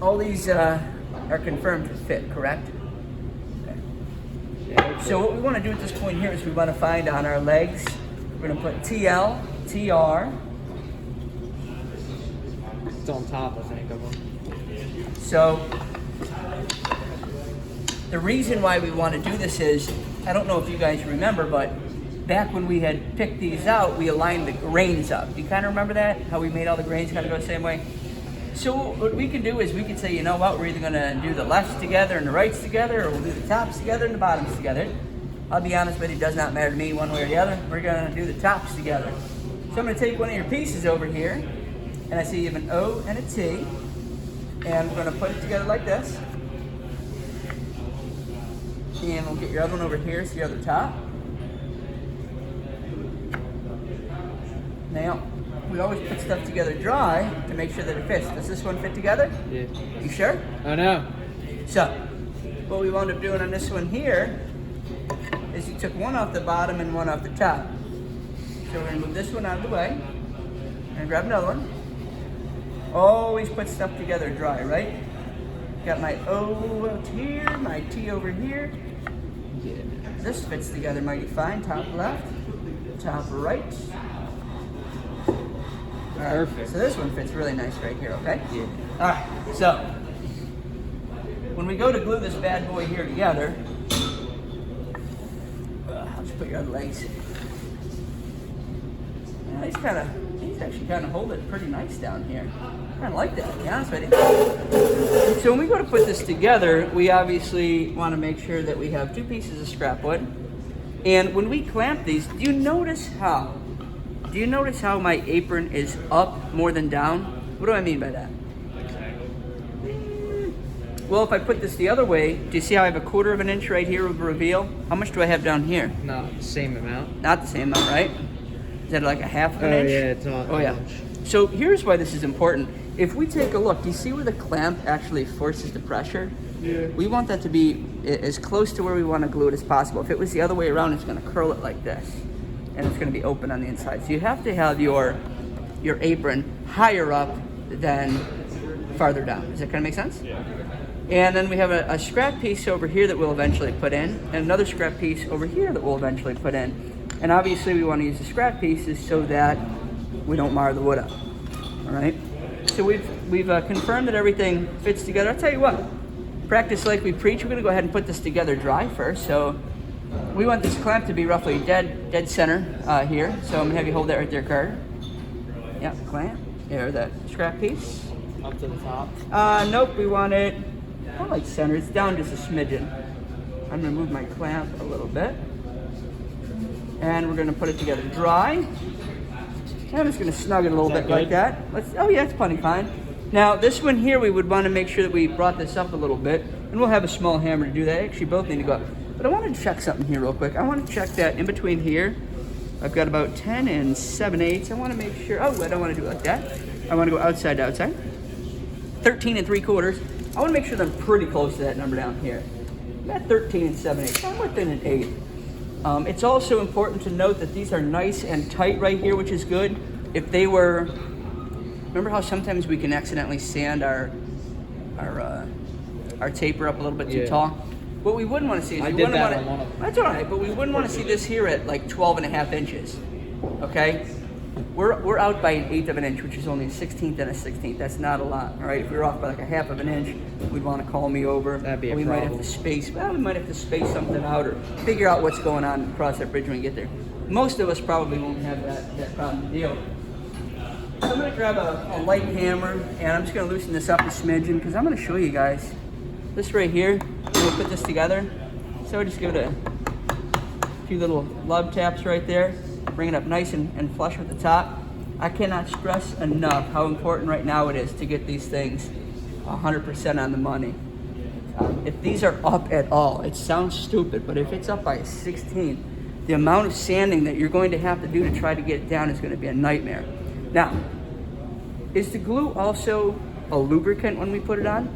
all these are confirmed to fit, correct? Yeah, So what we want to do at this point here is we want to find on our legs, we're going to put TL, TR. it's on top, I think, of them. So the reason why we want to do this is, I don't know if you guys remember, but back when we had picked these out, we aligned the grains up. Do you kind of remember that? How we made all the grains kind of go the same way? So what we can do is we can say, you know what, we're either going to do the lefts together and the rights together, or we'll do the tops together and the bottoms together. I'll be honest, but it does not matter to me one way or the other. We're going to do the tops together. So I'm going to take one of your pieces over here, and I see you have an O and a T, and we're going to put it together like this. And we'll get your other one over here, so your other top. Now, we always put stuff together dry to make sure that it fits. Does this one fit together? Yeah. You sure? I know. So, what we wound up doing on this one here is you took one off the bottom and one off the top. So we're gonna move this one out of the way and grab another one. Always put stuff together dry, right? Got my O out here, my T over here. Yeah. This fits together mighty fine. Top left, top right. All right, Perfect. so this one fits really nice right here, okay? Yeah. All right, so when we go to glue this bad boy here together, I'll just put your other legs. Yeah, these actually kind of hold it pretty nice down here. I kind of like that, to be honest with you. So when we go to put this together, we obviously want to make sure that we have two pieces of scrap wood. And when we clamp these, do you notice how? Do you notice how my apron is up more than down? What do I mean by that? Well, if I put this the other way, do you see how I have a 1/4 of an inch right here of reveal? How much do I have down here? Not the same amount. Not the same amount, right? Is that like a 1/2 of an Oh, inch? yeah, it's not. Oh, yeah. So here's why this is important. If we take a look, do you see where the clamp actually forces the pressure? Yeah. We want that to be as close to where we want to glue it as possible. If it was the other way around, it's going to curl it like this. And it's going to be open on the inside. So you have to have your apron higher up than farther down. Does that kind of make sense? Yeah. And then we have a scrap piece over here that we'll eventually put in, and another scrap piece over here that we'll eventually put in. And obviously we want to use the scrap pieces so that we don't mar the wood up. All right? So we've confirmed that everything fits together. I'll tell you what, practice like we preach. We're going to go ahead and put this together dry first. So we want this clamp to be roughly dead center here. So I'm going to have you hold that right there, Carter. Yeah, clamp. There, that scrap piece. Up to the top. Nope, we want it, not like center, it's down just a smidgen. I'm going to move my clamp a little bit. And we're going to put it together dry. And I'm just going to snug it a little bit like that. Oh yeah, it's plenty fine. Now this one here, we would want to make sure that we brought this up a little bit. And we'll have a small hammer to do that. Actually, both need to go up. But I want to check something here real quick. I want to check that in between here, I've got about 10 and 7/8. I want to make sure, oh, I don't want to do it like that. I want to go outside to outside. 13 and 3/4. I want to make sure that I'm pretty close to that number down here. I'm at 13 and 7/8. I'm within an 8. It's also important to note that these are nice and tight right here, which is good. If they were, remember how sometimes we can accidentally sand our taper up a little bit too tall? What we wouldn't want to see is I we did wouldn't that want on one to, of them. that's all right, but we wouldn't want to see this here at like 12.5 inches. Okay? We're out by an 1/8 of an inch, which is only a 1/16 and a 1/16. That's not a lot. All right. If we were off by like a 1/2 of an inch, we'd want to call me over. That'd be a we might have problem. to space. Well, we might have to space something out or figure out what's going on across that bridge when we get there. Most of us probably won't have that problem to deal with. So I'm going to grab a light hammer and I'm just going to loosen this up a smidgen because I'm going to show you guys this right here. We'll put this together. So I just give it a few little love taps right there. Bring it up nice and flush with the top. I cannot stress enough how important right now it is to get these things 100% on the money. If these are up at all, it sounds stupid, but if it's up by a 16, the amount of sanding that you're going to have to do to try to get it down is going to be a nightmare. Now, is the glue also a lubricant when we put it on?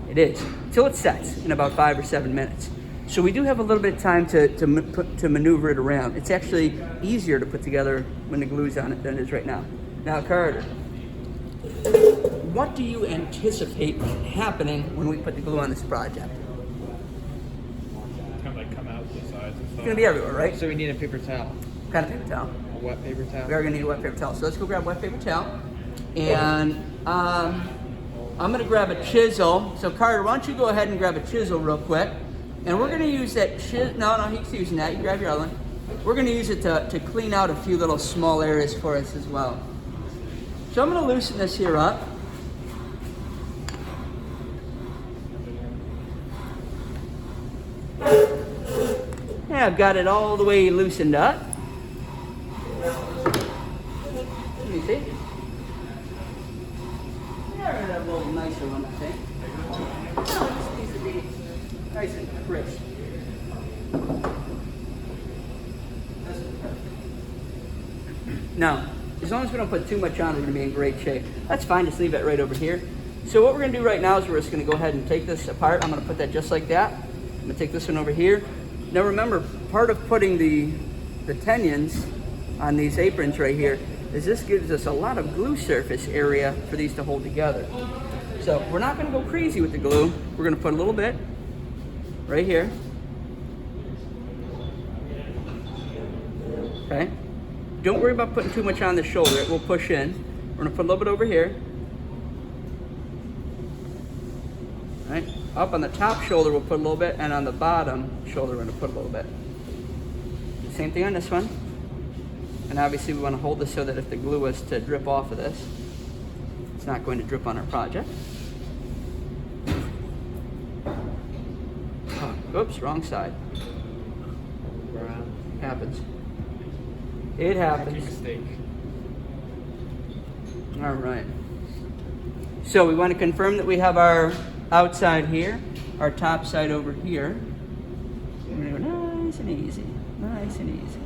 It is, till it sets in about 5 or 7 minutes. So we do have a little bit of time to maneuver it around. It's actually easier to put together when the glue's on it than it is right now. Now, Carter, what do you anticipate happening when we put the glue on this project? Kind of like come out the sides and It's stuff. gonna be everywhere, right? So we need a paper towel. What kind of paper towel? A wet paper towel. We are gonna need a wet paper towel. So let's go grab wet paper towel. And I'm gonna grab a chisel. So Carter, why don't you go ahead and grab a chisel real quick. And we're gonna use that chisel, no, he's using that. You grab your other one. We're gonna use it to clean out a few little small areas for us as well. So I'm gonna loosen this here up. Yeah, I've got it all the way loosened up. Let me see. Yeah, that a little nicer one, I think. No, it just needs to be nice and crisp. Now, as long as we don't put too much on, we're going to be in great shape. That's fine, just leave it right over here. So what we're going to do right now is we're just going to go ahead and take this apart. I'm going to put that just like that. I'm going to take this one over here. Now remember, part of putting the tenions on these aprons right here is this gives us a lot of glue surface area for these to hold together. So we're not going to go crazy with the glue. We're going to put a little bit right here. Okay. Don't worry about putting too much on the shoulder. It will push in. We're going to put a little bit over here. All right. Up on the top shoulder, we'll put a little bit, and on the bottom shoulder, we're going to put a little bit. Same thing on this one. And obviously, we want to hold this so that if the glue was to drip off of this, it's not going to drip on our project. Oh, oops, wrong side. Happens. It happens. Mistake. All right. So we want to confirm that we have our outside here, our top side over here. We're going to go nice and easy. Nice and easy.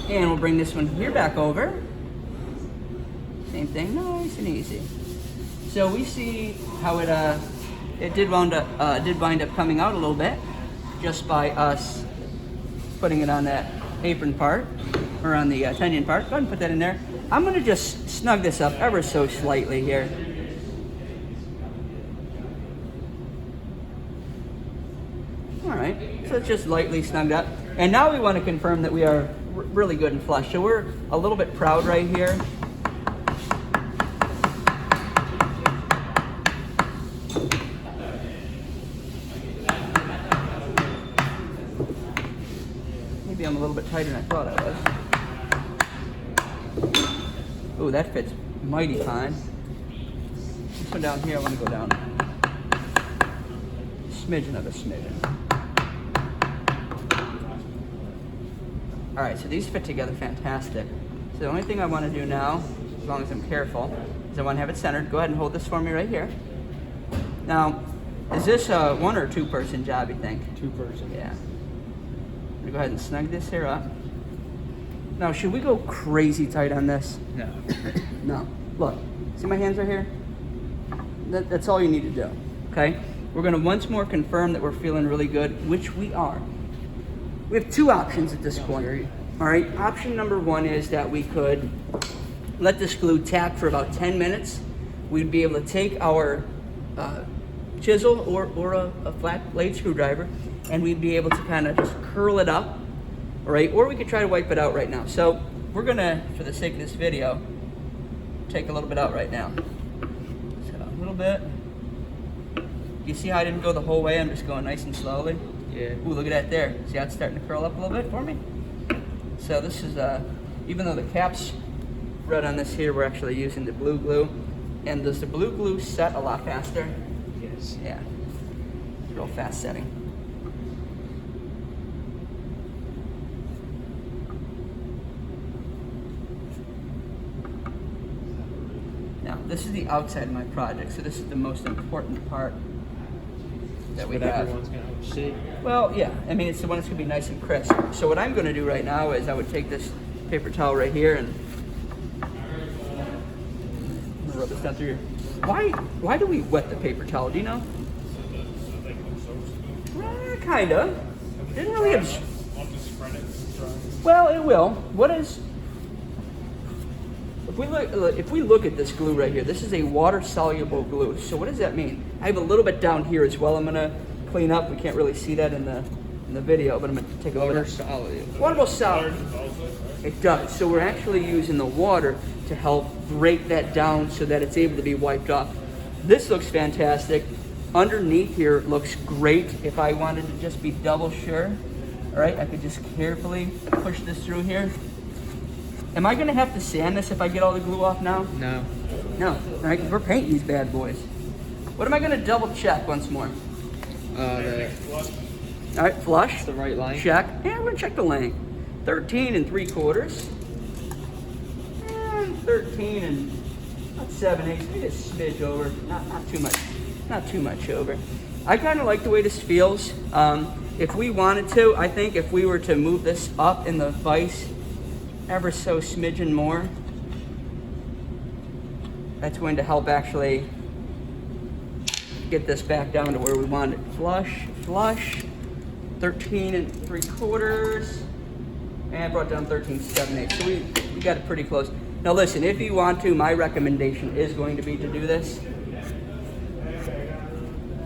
And we'll bring this one here back over. Same thing, nice and easy. So we see how it did wind up coming out a little bit just by us putting it on that apron part, or on the tenion part. Go ahead and put that in there. I'm going to just snug this up ever so slightly here. All right, so it's just lightly snugged up. And now we want to confirm that we are really good and flush. So we're a little bit proud right here. Maybe I'm a little bit tighter than I thought I was. Oh, that fits mighty fine. This one down here, I want to go down a smidgen of a smidgen. All right, so these fit together fantastic. So the only thing I want to do now, as long as I'm careful, is I want to have it centered. Go ahead and hold this for me right here. Now, is this a 1 or 2 person job, you think? 2 person. Yeah. I'm gonna go ahead and snug this here up. Now, should we go crazy tight on this? No. No. Look, see my hands right here? That's all you need to do, okay? We're gonna once more confirm that we're feeling really good, which we are. We have 2 options at this point. All right, option number 1 is that we could let this glue tack for about 10 minutes. We'd be able to take our chisel or a flat blade screwdriver, and we'd be able to kind of just curl it up, all right? Or we could try to wipe it out right now. So we're gonna, for the sake of this video, take a little bit out right now. So a little bit. You see how I didn't go the whole way? I'm just going nice and slowly. Yeah. Ooh, look at that there. See how it's starting to curl up a little bit for me? So this is, even though the cap's red on this here, we're actually using the blue glue. And does the blue glue set a lot faster? Yes. Yeah. Real fast setting. Now, this is the outside of my project, so this is the most important part that we But have. everyone's gonna see. Well, yeah, I mean, it's the one that's gonna be nice and crisp. So what I'm gonna do right now is I would take this paper towel right here and I'm gonna rub this down through here. Why do we wet the paper towel? Do you know? Kinda. Didn't really I'll just spread it. Dry. Well, it will. What is if we look at this glue right here, this is a water-soluble glue. So what does that mean? I have a little bit down here as well. I'm gonna clean up. We can't really see that in the video, but I'm gonna take a Water look. solid. Water solid. It does. So we're actually using the water to help break that down so that it's able to be wiped off. This looks fantastic. Underneath here it looks great. If I wanted to just be double sure, all right, I could just carefully push this through here. Am I gonna have to sand this if I get all the glue off now? No. No, all right, 'cause we're painting these bad boys. What am I gonna double check once more? All right, flush. The right line. Check. And we're gonna check the length. 13 3/4. And 13 and about 7/8. Maybe a smidge over. Not too much. Not too much over. I kind of like the way this feels. If we wanted to, I think if we were to move this up in the vise ever so smidgen more, that's going to help actually get this back down to where we want it. Flush, flush. 13 3/4. And I brought down 13 7/8. So we got it pretty close. Now listen, if you want to, my recommendation is going to be to do this.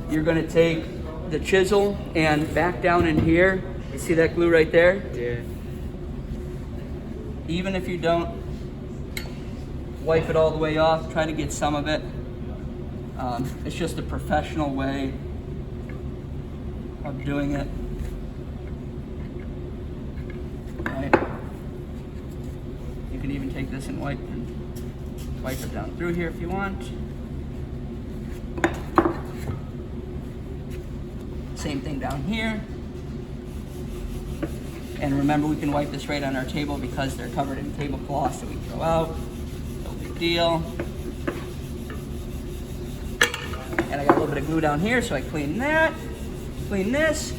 You're going to take the chisel and back down in here. You see that glue right there? Yeah. Even if you don't wipe it all the way off, try to get some of it. It's just a professional way of doing it. Right. You can even take this and wipe it down through here if you want. Same thing down here. And remember, we can wipe this right on our table because they're covered in tablecloths that we throw out. No big deal. And I got a little bit of glue down here, so I clean that. Clean this.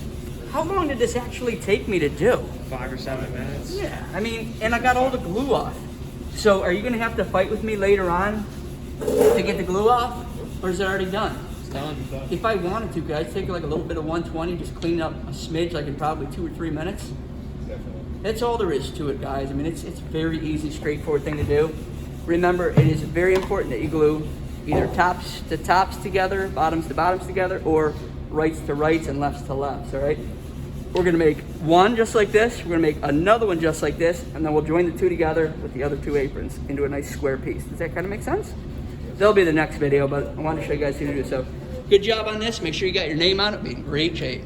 How long did this actually take me to do? 5 or 7 minutes. Yeah, I mean, and I got all the glue off. So are you gonna have to fight with me later on to get the glue off? Or is it already done? It's done. If I wanted to, could I take like a little bit of 120, just clean up a smidge, like in probably 2 or 3 minutes? Definitely. That's all there is to it, guys. I mean, it's very easy, straightforward thing to do. Remember, it is very important that you glue either tops to tops together, bottoms to bottoms together, or rights to rights and lefts to lefts, all right? We're gonna make one just like this, we're gonna make another one just like this, and then we'll join the two together with the other two aprons into a nice square piece. Does that kind of make sense? That'll be the next video, but I wanted to show you guys how to do it. So good job on this. Make sure you got your name on it. Be in great shape.